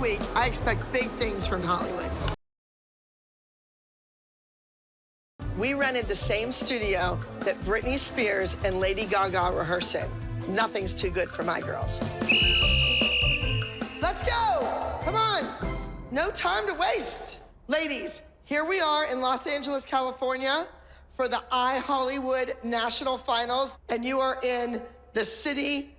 week, I expect big things from Hollywood. We rented the same studio that Britney Spears and Lady Gaga rehearse in. Nothing's too good for my girls. Let's go! Come on! No time to waste. Ladies, here we are in Los Angeles, California for the iHollywood National Finals, and you are in the city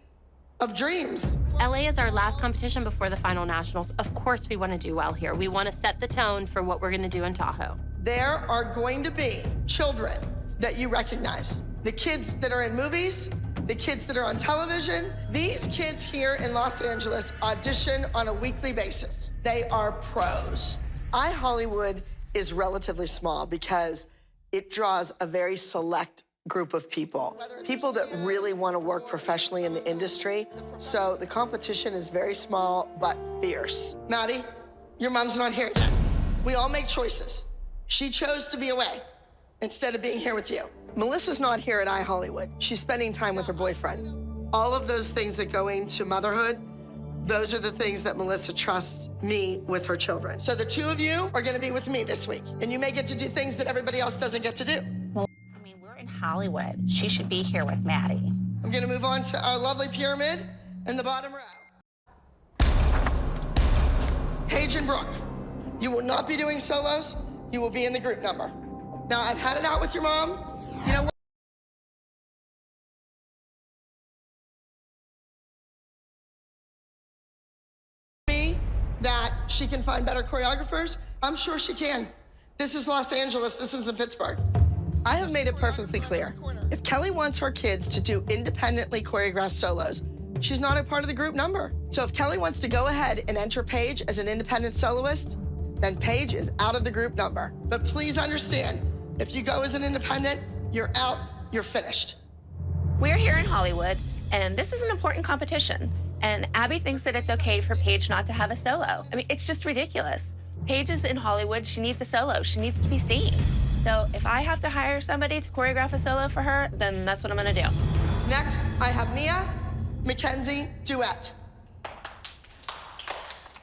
of dreams. LA is our last competition before the final nationals. Of course we want to do well here. We want to set the tone for what we're going to do in Tahoe. There are going to be children that you recognize. The kids that are in movies, the kids that are on television. These kids here in Los Angeles audition on a weekly basis. They are pros. iHollywood is relatively small because it draws a very select group of people that really want to work professionally in the industry. So the competition is very small but fierce. Maddie, your mom's not here yet. We all make choices. She chose to be away instead of being here with you. Melissa's not here at iHollywood. She's spending time with her boyfriend. All of those things that go into motherhood, those are the things that Melissa trusts me with her children. So the two of you are gonna be with me this week, and you may get to do things that everybody else doesn't get to do. Well, I mean, we're in Hollywood. She should be here with Maddie. I'm gonna move on to our lovely pyramid in the bottom row. Paige and Brooke, you will not be doing solos. You will be in the group number. Now, I've had it out with your mom. You know what? That she can find better choreographers? I'm sure she can. This is Los Angeles, this isn't Pittsburgh. I have made it perfectly clear. If Kelly wants her kids to do independently choreographed solos, she's not a part of the group number. So if Kelly wants to go ahead and enter Paige as an independent soloist, then Paige is out of the group number. But please understand, if you go as an independent, you're out, you're finished. We're here in Hollywood, and this is an important competition. And Abby thinks that it's okay for Paige not to have a solo. I mean, it's just ridiculous. Paige is in Hollywood, she needs a solo, she needs to be seen. So if I have to hire somebody to choreograph a solo for her, then that's what I'm gonna do. Next, I have Nia, Mackenzie, duet.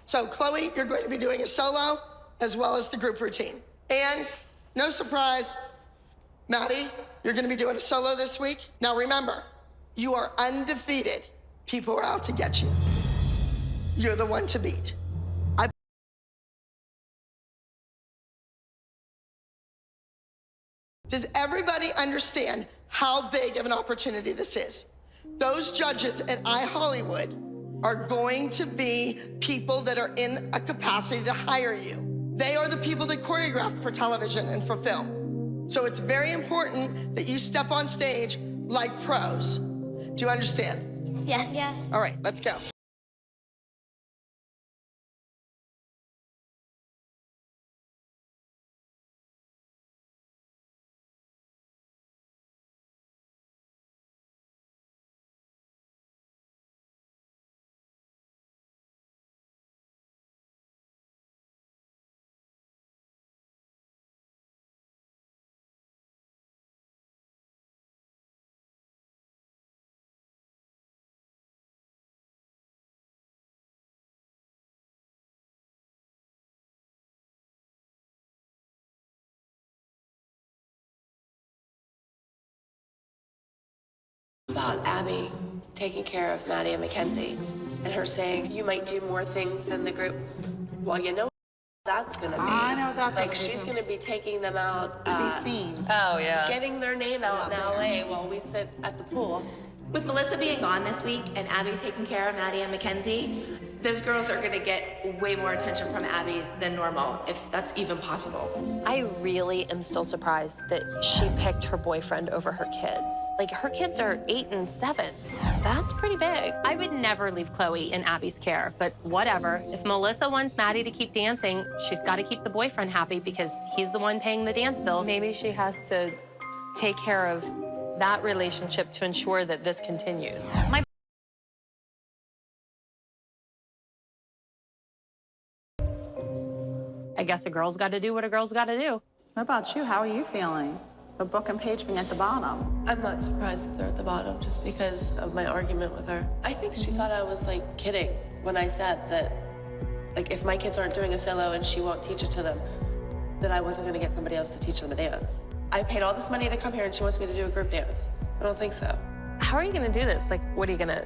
So Chloe, you're going to be doing a solo as well as the group routine. And no surprise, Maddie, you're gonna be doing a solo this week. Now remember, you are undefeated. People are out to get you. You're the one to beat. Does everybody understand how big of an opportunity this is? Those judges at iHollywood are going to be people that are in a capacity to hire you. They are the people that choreograph for television and for film. So it's very important that you step on stage like pros. Do you understand? Yes. Yes. All right, let's go. About Abby taking care of Maddie and Mackenzie and her saying, you might do more things than the group. Well, you know what that's gonna be. I know what that's like gonna be. she's gonna be taking them out To be seen. Oh, yeah. getting their name out in LA while we sit at the pool. With Melissa being gone this week and Abby taking care of Maddie and Mackenzie, those girls are gonna get way more attention from Abby than normal, if that's even possible. I really am still surprised that she picked her boyfriend over her kids. Like, her kids are 8 and 7. That's pretty big. I would never leave Chloe in Abby's care, but whatever. If Melissa wants Maddie to keep dancing, she's got to keep the boyfriend happy because he's the one paying the dance bills. Maybe she has to take care of that relationship to ensure that this continues. I guess a girl's got to do what a girl's got to do. What about you? How are you feeling? But Brooke and Paige being at the bottom. I'm not surprised if they're at the bottom just because of my argument with her. I think she thought I was like kidding when I said that Like, if my kids aren't doing a solo and she won't teach it to them, then I wasn't gonna get somebody else to teach them a dance. I paid all this money to come here and she wants me to do a group dance. I don't think so. How are you gonna do this? Like, what are you gonna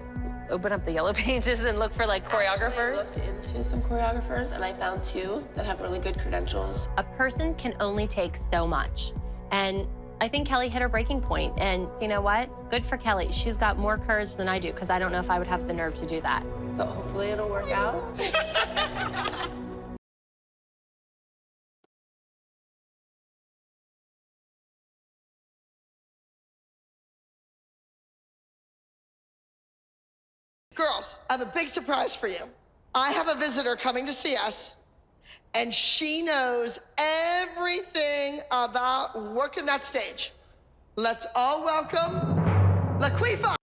open up the yellow pages and look for like choreographers? I looked into some choreographers and I found 2 that have really good credentials. A person can only take so much. And I think Kelly hit her breaking point. And you know what? Good for Kelly. She's got more courage than I do, because I don't know if I would have the nerve to do that. So hopefully it'll work out. Girls, I have a big surprise for you. I have a visitor coming to see us, and she knows everything about working that stage. Let's all welcome LaQuifa.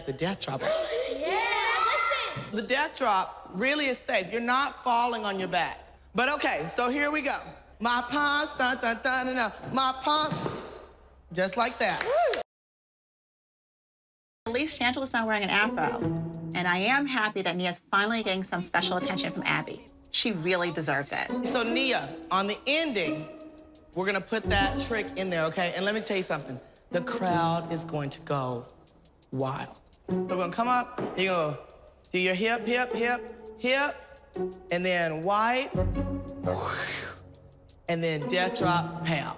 The death drop. Yeah, listen. The death drop really is safe. You're not falling on your back. But okay, so here we go. My pants, dun, dun, dun, dun, dun. My pants, just like that. Woo. At least Shantala's not wearing an afro. And I am happy that Nia's finally getting some special attention from Abby. She really deserves it. So Nia, on the ending, we're gonna put that trick in there, okay? And let me tell you something. The crowd is going to go wild. We're gonna come up, you're gonna do your hip, hip, hip, hip, and then white, and then death drop, pow.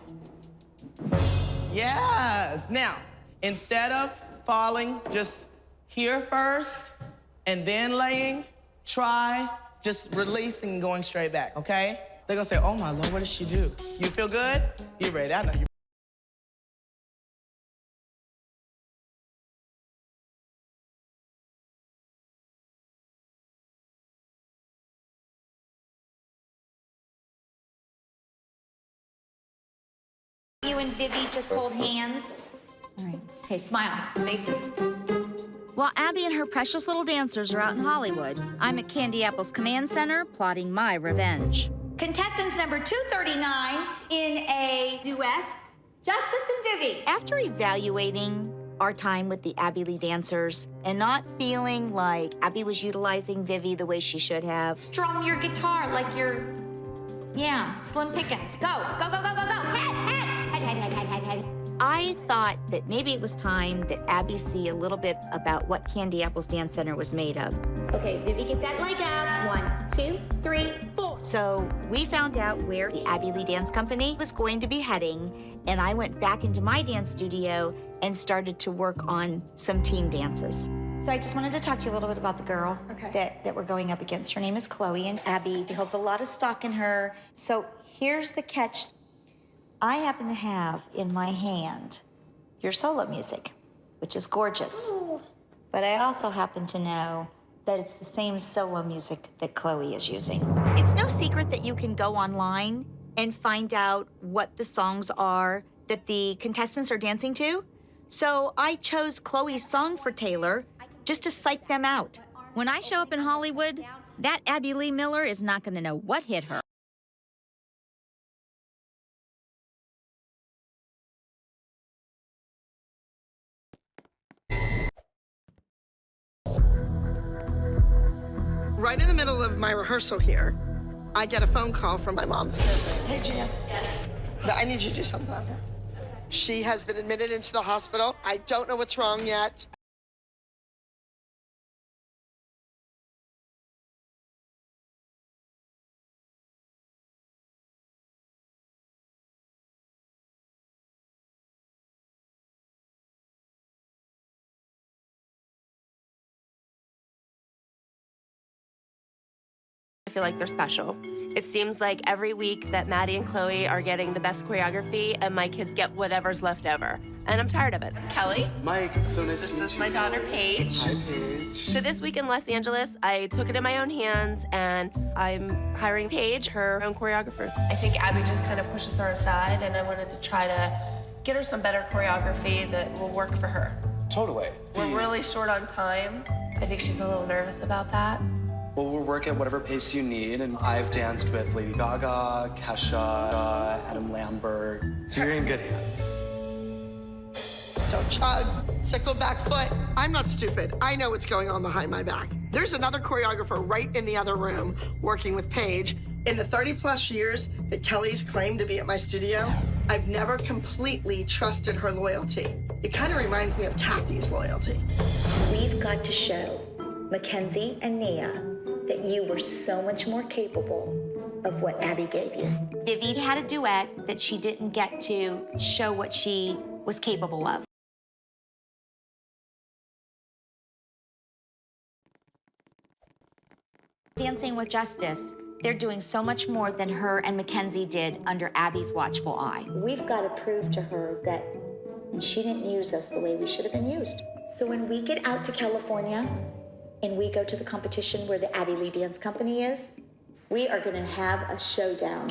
Yes, now, instead of falling, just here first, and then laying, try just releasing and going straight back, okay? They're gonna say, oh my Lord, what did she do? You feel good? You ready, I know you. You and Vivi just hold hands. All right. Okay, smile. Faces. While Abby and her precious little dancers are out in Hollywood, I'm at Candy Apple's command center plotting my revenge. Contestants number 239 in a duet, Justice and Vivi. After evaluating our time with the Abby Lee dancers and not feeling like Abby was utilizing Vivi the way she should have, strum your guitar like you're, yeah, Slim Pickens. Go, go, go, go, go, go. Head. I thought that maybe it was time that Abby see a little bit about what Candy Apple's Dance Center was made of. Okay, Vivi, get that leg up. 1, 2, 3, 4. So we found out where the Abby Lee Dance Company was going to be heading, and I went back into my dance studio and started to work on some team dances. So I just wanted to talk to you a little bit about the girl that we're going up against. Her name is Chloe, and Abby holds a lot of stock in her. So here's the catch. I happen to have in my hand your solo music, which is gorgeous. But I also happen to know that it's the same solo music that Chloe is using. It's no secret that you can go online and find out what the songs are that the contestants are dancing to. So I chose Chloe's song for Taylor just to psych them out. When I show up in Hollywood, that Abby Lee Miller is not gonna know what hit her. Right in the middle of my rehearsal here, I get a phone call from my mom. Hey, Gina. I need you to do something on her. She has been admitted into the hospital. I don't know what's wrong yet. I feel like they're special. It seems like every week that Maddie and Chloe are getting the best choreography and my kids get whatever's left over. And I'm tired of it. Kelly. Mike, it's so nice to meet you. This is my daughter, Paige. Hi, Paige. So this week in Los Angeles, I took it in my own hands and I'm hiring Paige, her own choreographer. I think Abby just kind of pushes her aside, and I wanted to try to get her some better choreography that will work for her. Totally. We're really short on time. I think she's a little nervous about that. Well, we'll work at whatever pace you need, and I've danced with Lady Gaga, Kesha, Adam Lambert, so you're in good hands. Don't chug, sickle back foot. I'm not stupid. I know what's going on behind my back. There's another choreographer right in the other room working with Paige. In the 30+ years that Kelly's claimed to be at my studio, I've never completely trusted her loyalty. It kind of reminds me of Cathy's loyalty. We've got to show Mackenzie and Nia that you were so much more capable of what Abby gave you. Vivi had a duet that she didn't get to show what she was capable of. Dancing with Justice, they're doing so much more than her and Mackenzie did under Abby's watchful eye. We've got to prove to her that she didn't use us the way we should have been used. So when we get out to California and we go to the competition where the Abby Lee Dance Company is, we are going to have a showdown.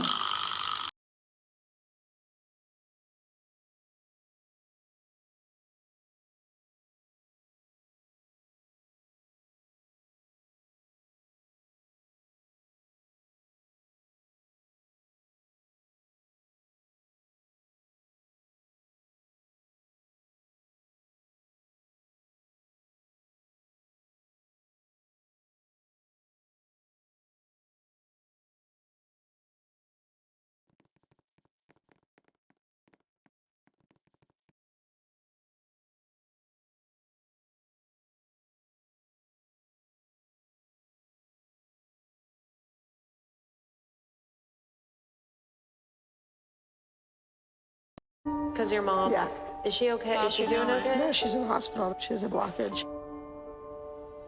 Because your mom, Yeah. is she okay? Is she doing okay? No, she's in the hospital. She has a blockage.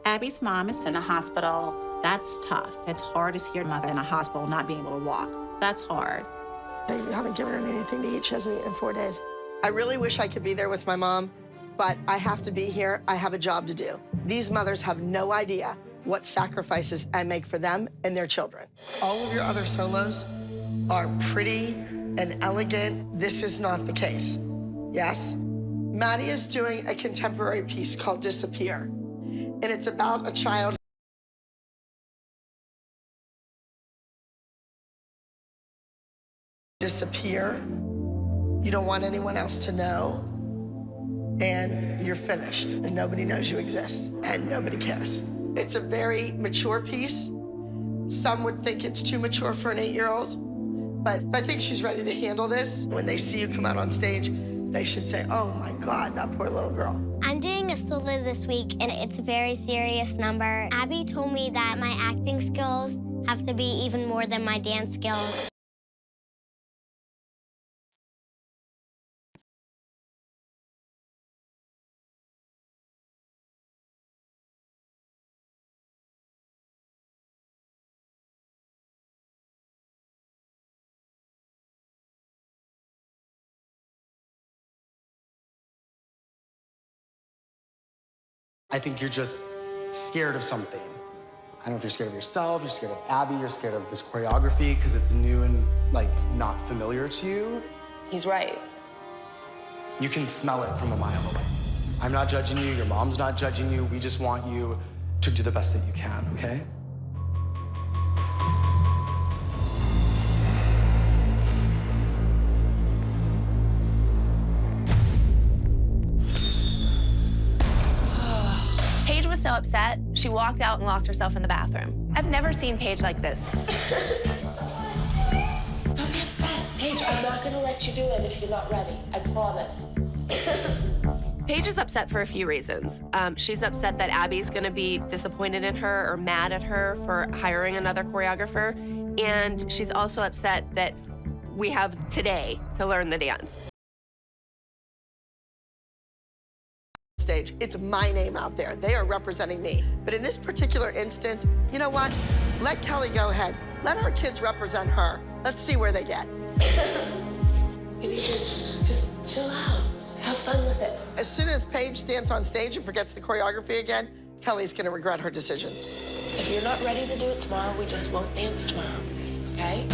Abby's mom is in the hospital. That's tough. It's hard to see your mother in a hospital not being able to walk. That's hard. They haven't given her anything to eat. She hasn't eaten in 4 days. I really wish I could be there with my mom, but I have to be here. I have a job to do. These mothers have no idea what sacrifices I make for them and their children. All of your other solos are pretty and elegant. This is not the case. Yes? Maddie is doing a contemporary piece called Disappear, and it's about a child disappear. You don't want anyone else to know, and you're finished, and nobody knows you exist, and nobody cares. It's a very mature piece. Some would think it's too mature for an 8-year-old, but I think she's ready to handle this. When they see you come out on stage, they should say, oh my God, that poor little girl. I'm doing a solo this week, and it's a very serious number. Abby told me that my acting skills have to be even more than my dance skills. I think you're just scared of something. I don't know if you're scared of yourself, you're scared of Abby, you're scared of this choreography because it's new and, like, not familiar to you. He's right. You can smell it from a mile away. I'm not judging you, your mom's not judging you. We just want you to do the best that you can, okay? Paige was so upset, she walked out and locked herself in the bathroom. I've never seen Paige like this. Don't be upset. Paige, I'm not gonna let you do it if you're not ready. I promise. Paige is upset for a few reasons. She's upset that Abby's gonna be disappointed in her or mad at her for hiring another choreographer. And she's also upset that we have today to learn the dance. Stage, it's my name out there. They are representing me. But in this particular instance, you know what? Let Kelly go ahead. Let our kids represent her. Let's see where they get. You need to just chill out. Have fun with it. As soon as Paige stands on stage and forgets the choreography again, Kelly's gonna regret her decision. If you're not ready to do it tomorrow, we just won't dance tomorrow, okay?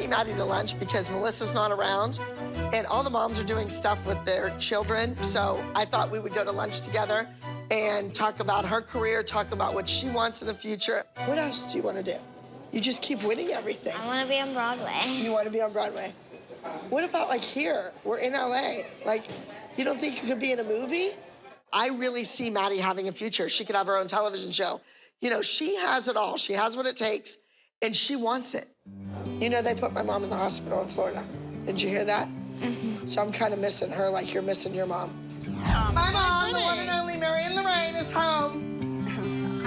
Maddie to lunch because Melissa's not around and all the moms are doing stuff with their children. So I thought we would go to lunch together and talk about her career, talk about what she wants in the future. What else do you want to do? You just keep winning everything. I want to be on Broadway. You want to be on Broadway? What about like here? We're in LA. Like, you don't think you could be in a movie? I really see Maddie having a future. She could have her own television show. You know, she has it all. She has what it takes and she wants it. You know, they put my mom in the hospital in Florida. Did you hear that? Mm-hmm. So I'm kind of missing her like you're missing your mom. My mom, the one and only Marion Lorraine, is home.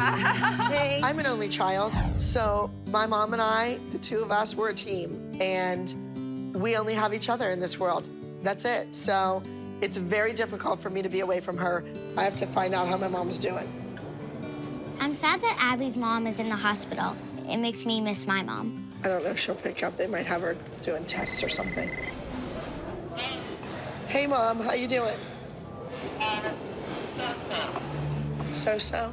Hey. I'm an only child, so my mom and I, the two of us, we're a team, and we only have each other in this world. That's it. So it's very difficult for me to be away from her. I have to find out how my mom's doing. I'm sad that Abby's mom is in the hospital. It makes me miss my mom. I don't know if she'll pick up. They might have her doing tests or something. Hey, Mom, how you doing? So-so.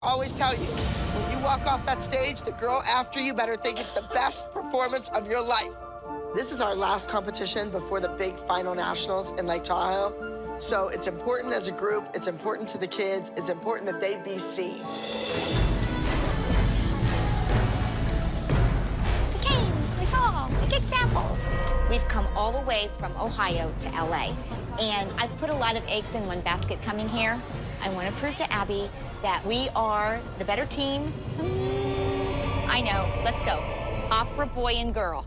Always tell you, when you walk off that stage, the girl after you better think it's the best performance of your life. This is our last competition before the big final nationals in Lake Tahoe. So it's important as a group, it's important to the kids, it's important that they be seen. We came, we saw, we kicked apples. We've come all the way from Ohio to LA, and I've put a lot of eggs in one basket coming here. I want to prove to Abby that we are the better team. I know. Let's go. Opera boy and girl.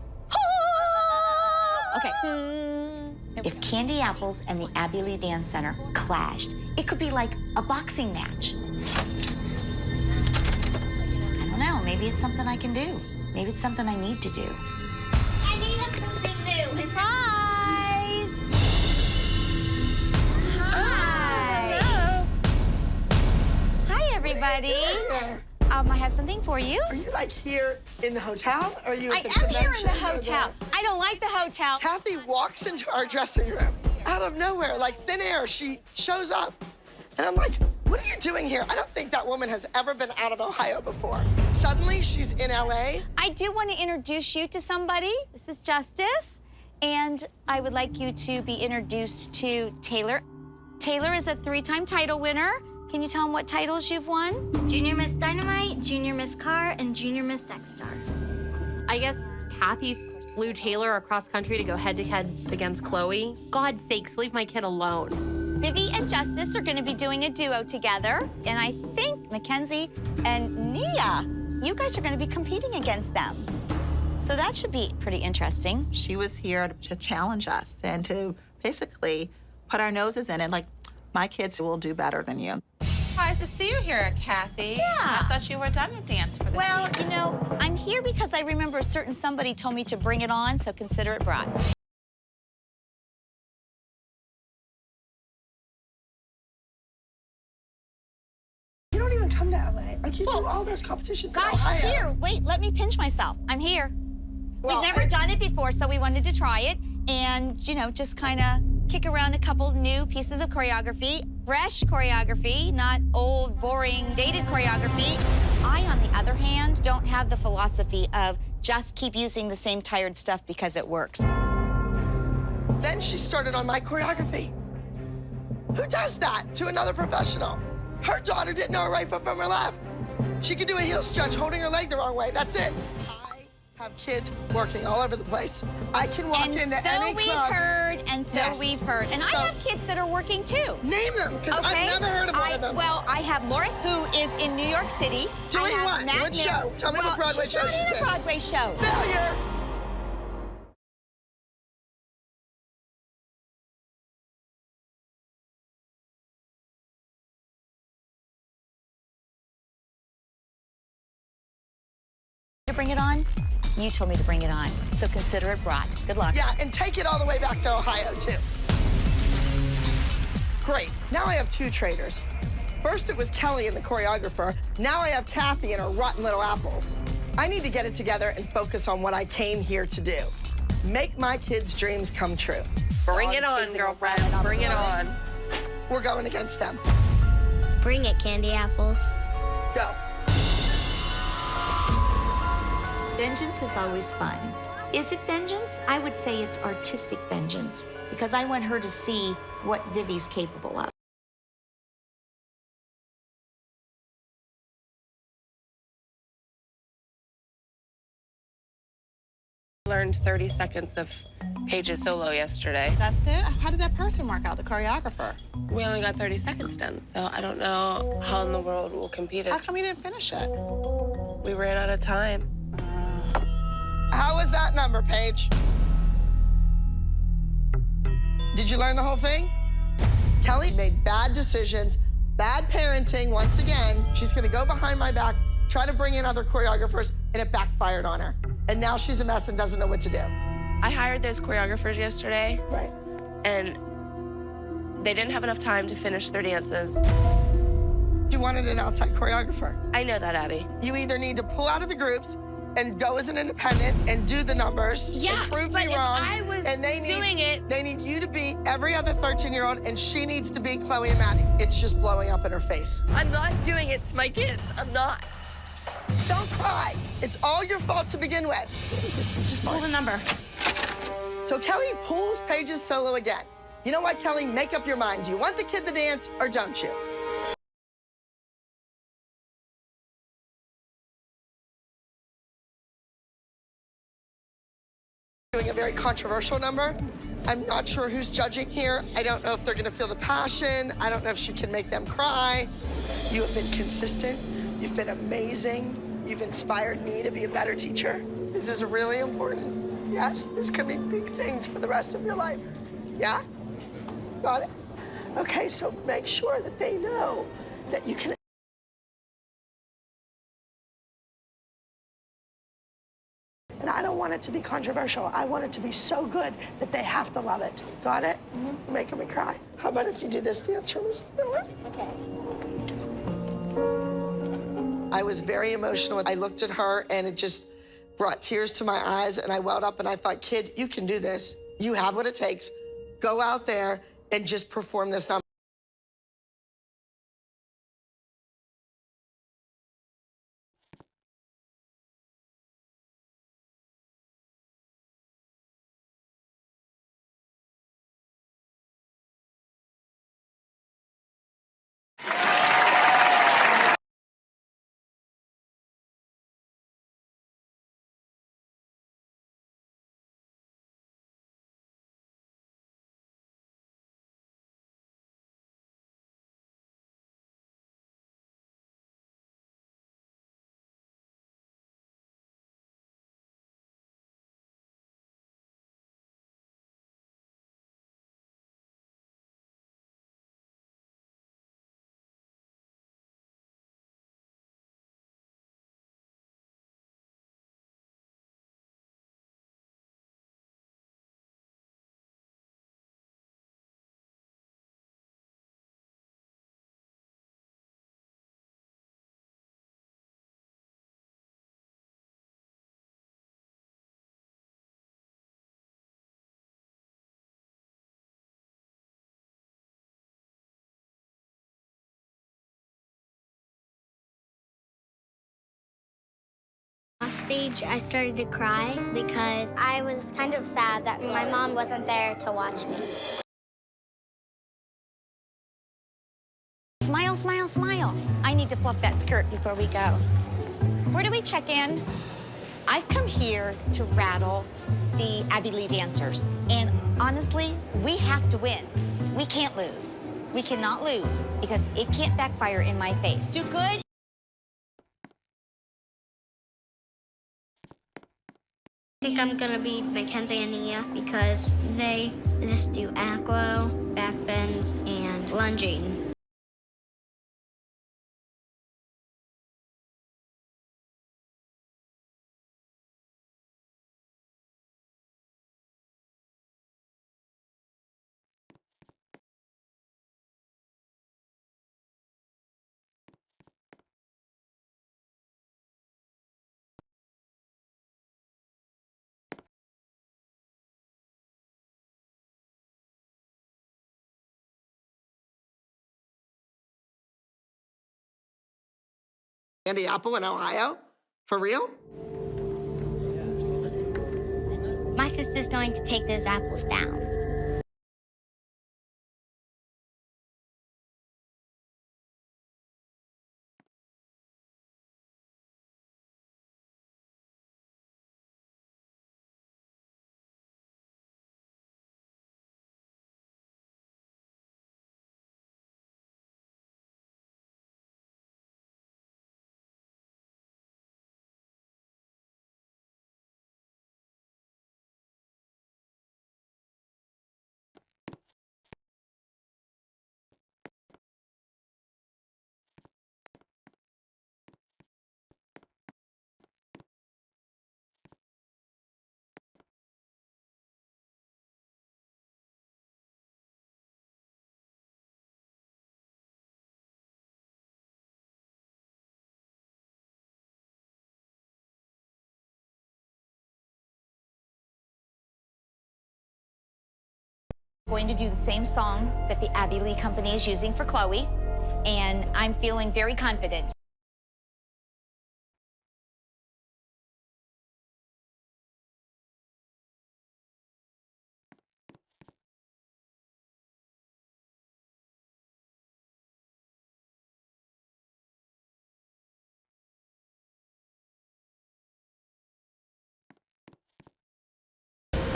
Okay. If Candy Apples and the Abbey Lee Dance Center clashed, it could be like a boxing match. I don't know. Maybe it's something I can do. Maybe it's something I need to do. I need something new. Surprise! Hi. Hi, everybody. I have something for you. Are you like here in the hotel? Or are you I at the am here in the convention or hotel. I don't like the hotel. Cathy walks into our dressing room out of nowhere, like thin air. She shows up. And I'm like, what are you doing here? I don't think that woman has ever been out of Ohio before. Suddenly, she's in LA. I do want to introduce you to somebody. This is Justice. And I would like you to be introduced to Taylor. Taylor is a 3-time title winner. Can you tell them what titles you've won? Junior Miss Dynamite, Junior Miss Car, and Junior Miss Dexter. I guess Cathy flew Taylor across country to go head-to-head against Chloe. God's sakes, leave my kid alone. Vivi and Justice are going to be doing a duo together. And I think Mackenzie and Nia, you guys are going to be competing against them. So that should be pretty interesting. She was here to challenge us and to basically put our noses in it, like, my kids will do better than you. Surprised to see you here, Cathy. Yeah. I thought you were done with dance for this Well, season. you know, I'm here because I remember a certain somebody told me to bring it on, so consider it brought. You don't even come to LA. Like, you do all those competitions in Gosh, Ohio. here, wait, let me pinch myself. I'm here. Well, We've never done it before, so we wanted to try it and, you know, just kind of kick around a couple new pieces of choreography, fresh choreography, not old, boring, dated choreography. I, on the other hand, don't have the philosophy of just keep using the same tired stuff because it works. Then she started on my choreography. Who does that to another professional? Her daughter didn't know her right foot from her left. She could do a heel stretch holding her leg the wrong way. That's it. I have kids working all over the place. I can walk into any club. And so we've heard. And I have kids that are working too. Name them, because I've never heard of one of them. Well, I have Loris, who is in New York City. Doing I have what? Matt What show? Tell me what Broadway show she's in. in. A Broadway show. Failure. To bring it on? You told me to bring it on, so consider it brought. Good luck. Yeah, and take it all the way back to Ohio, too. Great. Now I have 2 traitors. First, it was Kelly and the choreographer. Now I have Cathy and her rotten little apples. I need to get it together and focus on what I came here to do. Make my kids' dreams come true. Bring it on, girlfriend. Bring it on. We're going against them. Bring it, Candy Apples. Go. Vengeance is always fun. Is it vengeance? I would say it's artistic vengeance, because I want her to see what Vivi's capable of. Learned 30 seconds of Paige's solo yesterday. That's it? How did that person work out, the choreographer? We only got 30 seconds done, so I don't know how in the world we'll compete it. How come you didn't finish it? We ran out of time. How was that number, Paige? Did you learn the whole thing? Kelly made bad decisions, bad parenting once again. She's gonna go behind my back, try to bring in other choreographers, and it backfired on her. And now she's a mess and doesn't know what to do. I hired those choreographers yesterday. Right. And they didn't have enough time to finish their dances. You wanted an outside choreographer. I know that, Abby. You either need to pull out of the groups and go as an independent and do the numbers and prove me wrong. I was and they need, doing it. They need you to beat every other 13-year-old, and she needs to beat Chloe and Maddie. It's just blowing up in her face. I'm not doing it to my kids. I'm not. Don't cry. It's all your fault to begin with. Just pull the number. So Kelly pulls Paige's solo again. You know what, Kelly? Make up your mind. Do you want the kid to dance or don't you? doing a very controversial number. I'm not sure who's judging here. I don't know if they're gonna feel the passion. I don't know if she can make them cry. You have been consistent. You've been amazing. You've inspired me to be a better teacher. This is really important. Yes, there's gonna be big things for the rest of your life. Yeah? Got it? Okay, so make sure that they know that you can. And I don't want it to be controversial. I want it to be so good that they have to love it. Got it? Mm-hmm. Making me cry. How about if you do this dance for Mrs. Miller? Okay. I was very emotional. I looked at her and it just brought tears to my eyes and I welled up and I thought, kid, you can do this. You have what it takes. Go out there and just perform this number. Off stage, I started to cry because I was kind of sad that my mom wasn't there to watch me. Smile, smile, smile. I need to fluff that skirt before we go. Where do we check in? I've come here to rattle the Abby Lee dancers. And honestly, we have to win. We can't lose. We cannot lose because it can't backfire in my face. Do good. I think I'm gonna be Mackenzie and Nia because they just do acro, back bends, and lunging. Candy Apple in Ohio? For real? My sister's going to take those apples down. Going to do the same song that the Abby Lee Company is using for Chloe, and I'm feeling very confident.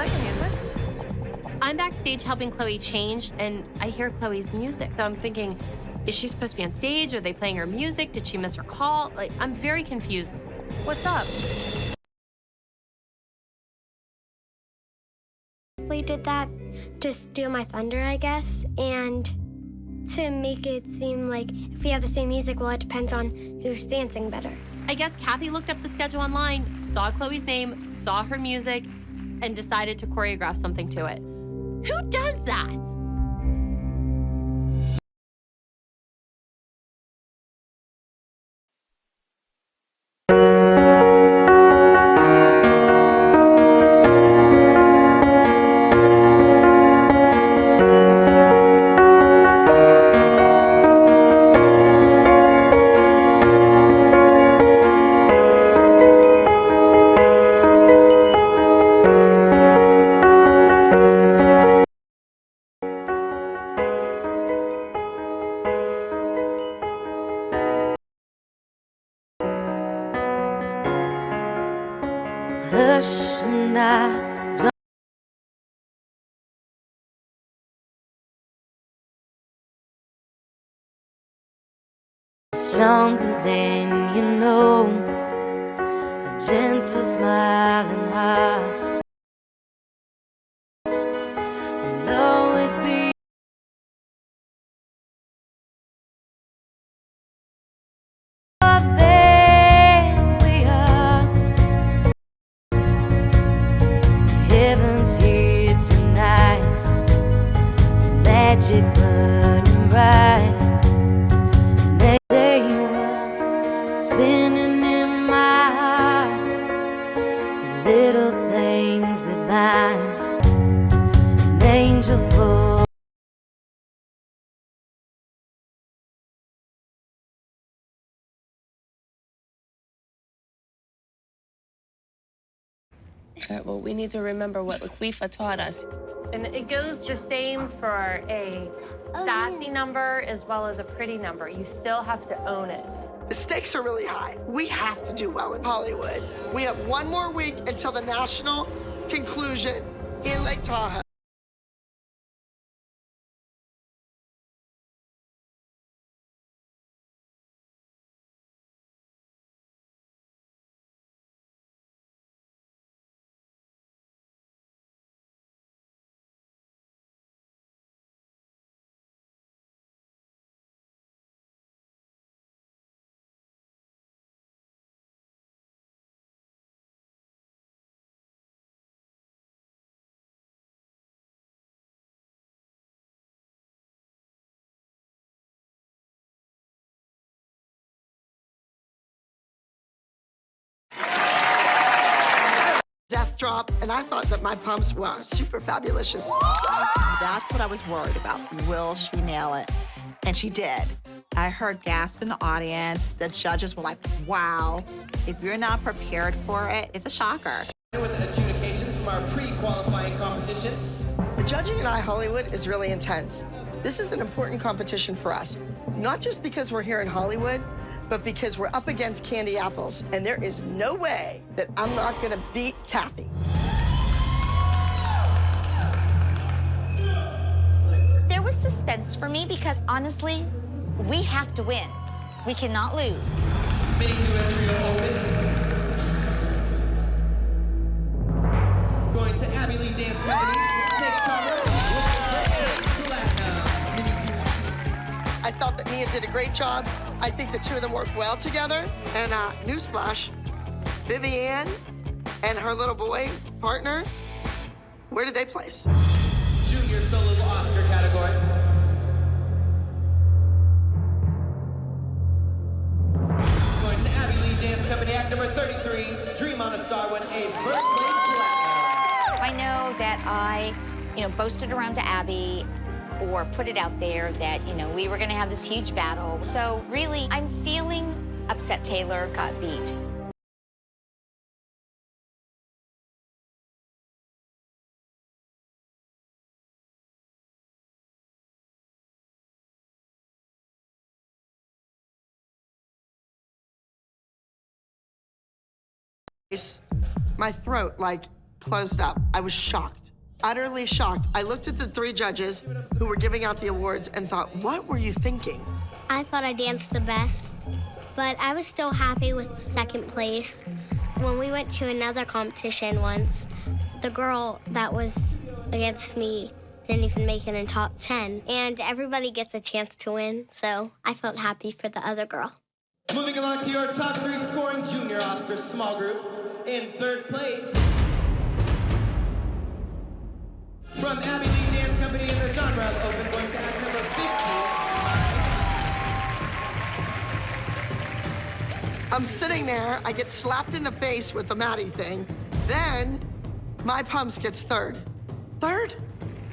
play your music. I'm backstage helping Chloe change, and I hear Chloe's music. So I'm thinking, is she supposed to be on stage? Are they playing her music? Did she miss her call? Like, I'm very confused. What's up? We did that to steal my thunder, I guess, and to make it seem like if we have the same music, well, it depends on who's dancing better. I guess Cathy looked up the schedule online, saw Chloe's name, saw her music, and decided to choreograph something to it. Who does that? Hush now, stronger than you know, a gentle smiling heart will always be. There we are, heaven's here tonight, magic burning bright. They was spinning in my heart, the little things that bind an angel for. Well, we need to remember what Laquifa taught us. And it goes the same for a sassy number as well as a pretty number. You still have to own it. The stakes are really high. We have to do well in Hollywood. We have one more week until the national conclusion in Lake Tahoe. Death drop, and I thought that my pumps were super fabulous. That's what I was worried about. Will she nail it? And she did. I heard gasp in the audience. The judges were like, wow. If you're not prepared for it, it's a shocker. With adjudications from our pre-qualifying competition. The judging in Hollywood is really intense. This is an important competition for us, not just because we're here in Hollywood, but because we're up against candy apples, and there is no way that I'm not gonna beat Cathy. There was suspense for me because honestly, we have to win. We cannot lose. Mini duet trio open. Going to Abby Lee Dance Company. Take Thomas with Platinum. Mini duet. I felt that Nia did a great job. I think the two of them worked well together. And newsflash, Vivienne and her little boy partner, where did they place? Junior solo Oscar category. Going to Abby Lee Dance Company, act number 33, Dream on a Star won a first place platinum. I know that I, boasted around to Abby or put it out there that, we were gonna have this huge battle. So really, I'm feeling upset Taylor got beat. My throat, like, closed up. I was shocked, utterly shocked. I looked at the 3 judges who were giving out the awards and thought, what were you thinking? I thought I danced the best, but I was still happy with second place. When we went to another competition once, the girl that was against me didn't even make it in top 10, and everybody gets a chance to win, so I felt happy for the other girl. Moving along to your top 3 scoring junior Oscar small groups. In third place, from Abbey Lee Dance Company in the genre of open, going to act number 50. I'm sitting there, I get slapped in the face with the Maddie thing. Then my Pumps gets third. Third?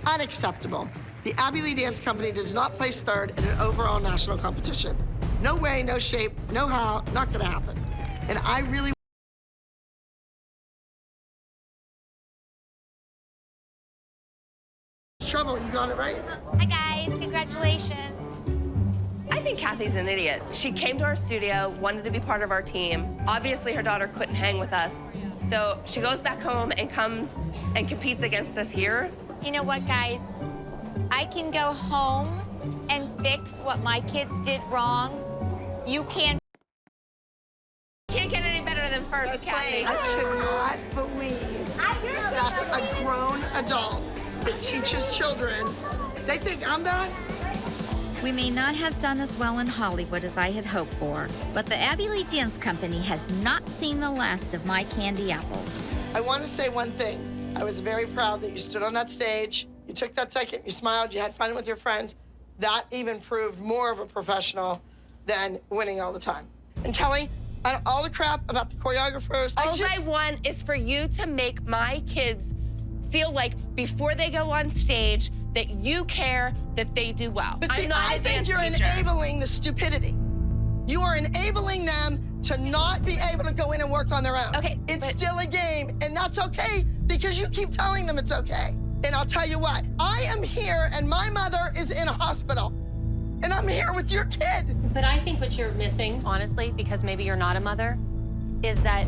Unacceptable. The Abbey Lee Dance Company does not place third in an overall national competition. No way, no shape, no how, not gonna happen. And I really trouble, you got it right? Hi, guys. Congratulations. I think Cathy's an idiot. She came to our studio, wanted to be part of our team. Obviously, her daughter couldn't hang with us. So she goes back home and comes and competes against us here. You know what, guys? I can go home and fix what my kids did wrong. You can't Can't get any better than first, Cathy. I cannot believe that's a grown adult that teaches children. They think I'm bad? We may not have done as well in Hollywood as I had hoped for, but the Abbey Lee Dance Company has not seen the last of my candy apples. I want to say one thing. I was very proud that you stood on that stage, you took that second, you smiled, you had fun with your friends. That even proved more of a professional than winning all the time. And Kelly, all the crap about the choreographers, All I want is for you to make my kids feel like before they go on stage that you care that they do well. But see, I'm not I a think dance you're teacher. enabling the stupidity. You are enabling them to not be able to go in and work on their own. Okay, it's but still a game, and that's okay because you keep telling them it's okay. And I'll tell you what, I am here and my mother is in a hospital, and I'm here with your kid. But I think what you're missing, honestly, because maybe you're not a mother, is that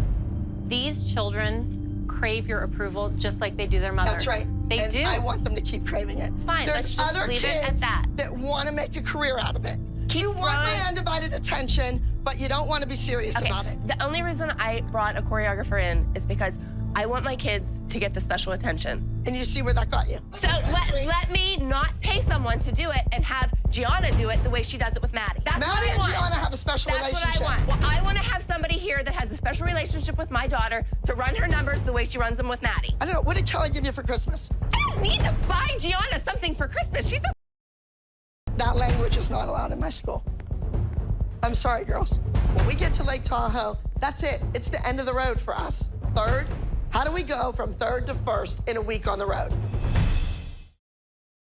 these children crave your approval just like they do their mothers. That's right. They and do. I want them to keep craving it. It's fine. There's Let's just other leave it at kids that. want to make a career out of it. Keep You want my growing. undivided attention, but you don't want to be serious Okay, about it. the only reason I brought a choreographer in is because I want my kids to get the special attention. And you see where that got you. So let me not pay someone to do it and have Gianna do it the way she does it with Maddie. That's Maddie what I and want. Gianna have a special relationship. That's what I want. Well, I want to have somebody here that has a special relationship with my daughter to run her numbers the way she runs them with Maddie. I don't know, what did Kelly give you for Christmas? I don't need to buy Gianna something for Christmas. She's a... That language is not allowed in my school. I'm sorry, girls. When we get to Lake Tahoe, that's it. It's the end of the road for us. Third, how do we go from third to first in a week on the road?